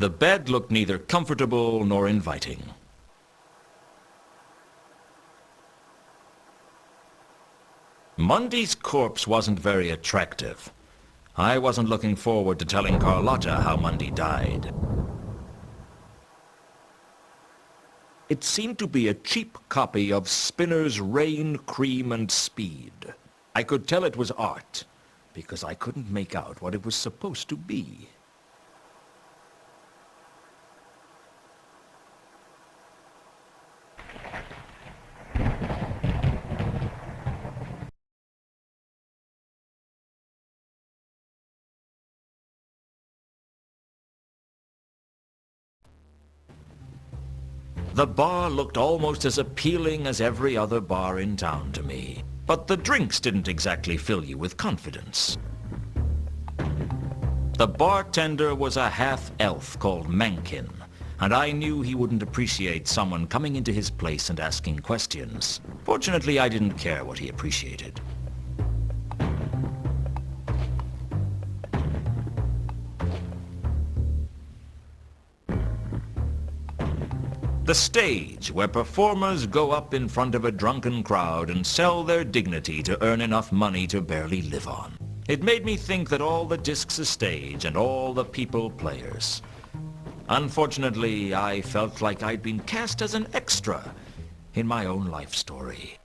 The bed looked neither comfortable nor inviting. Mundy's corpse wasn't very attractive. I wasn't looking forward to telling Carlotta how Mundy died. It seemed to be a cheap copy of Spinner's Rain, Cream and Speed. I could tell it was art, because I couldn't make out what it was supposed to be. The bar looked almost as appealing as every other bar in town to me. But the drinks didn't exactly fill you with confidence. The bartender was a half-elf called Mencken, and I knew he wouldn't appreciate someone coming into his place and asking questions. Fortunately, I didn't care what he appreciated. The stage, where performers go up in front of a drunken crowd and sell their dignity to earn enough money to barely live on. It made me think that all the discs a stage and all the people players. Unfortunately, I felt like I'd been cast as an extra in my own life story.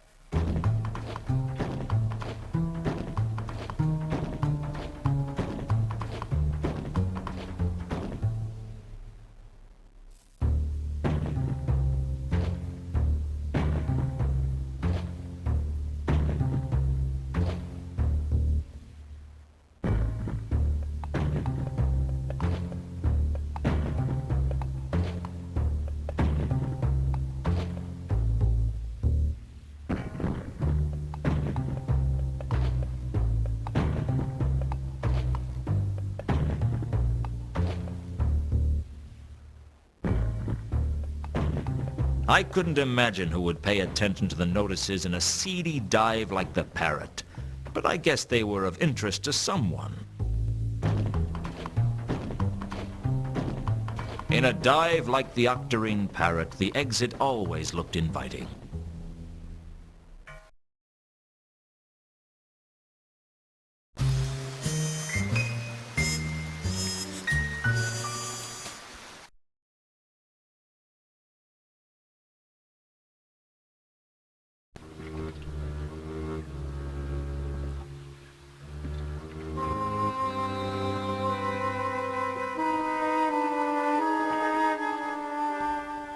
I couldn't imagine who would pay attention to the notices in a seedy dive like the Parrot, but I guess they were of interest to someone. In a dive like the Octarine Parrot, the exit always looked inviting.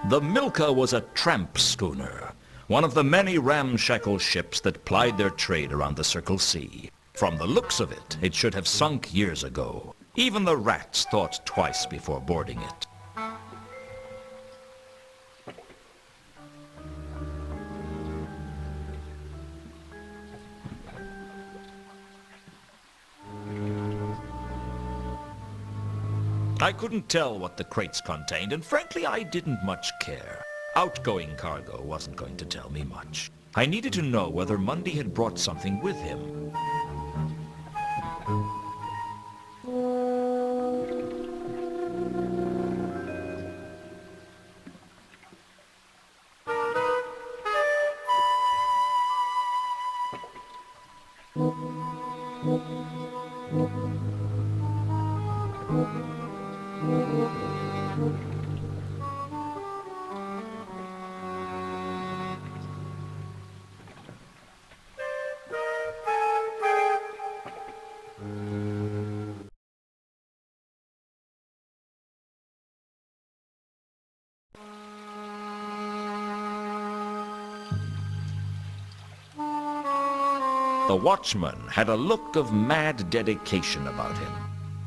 The Milka was a tramp schooner, one of the many ramshackle ships that plied their trade around the Circle Sea. From the looks of it, it should have sunk years ago. Even the rats thought twice before boarding it. I couldn't tell what the crates contained, and frankly, I didn't much care. Outgoing cargo wasn't going to tell me much. I needed to know whether Mundy had brought something with him. The watchman had a look of mad dedication about him.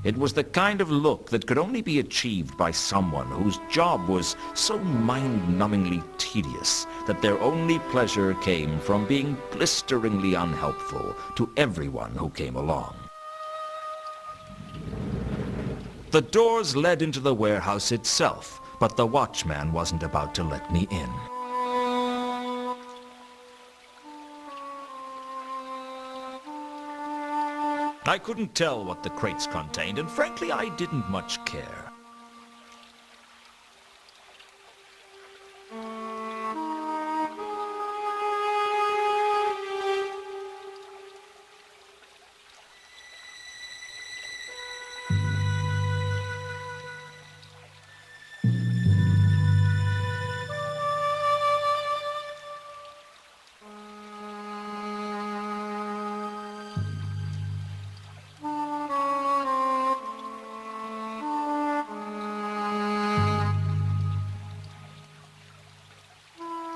It was the kind of look that could only be achieved by someone whose job was so mind-numbingly tedious that their only pleasure came from being blisteringly unhelpful to everyone who came along. The doors led into the warehouse itself, but the watchman wasn't about to let me in. I couldn't tell what the crates contained, and frankly, I didn't much care.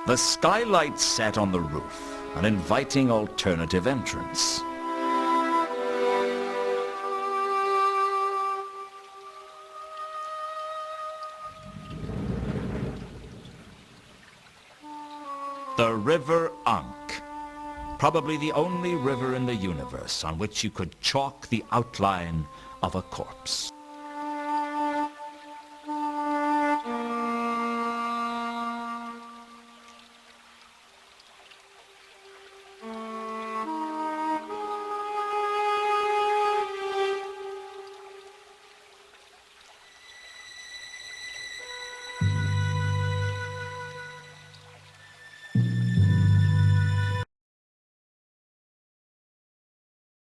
The skylight set on the roof, an inviting alternative entrance. The River Ankh. Probably the only river in the universe on which you could chalk the outline of a corpse.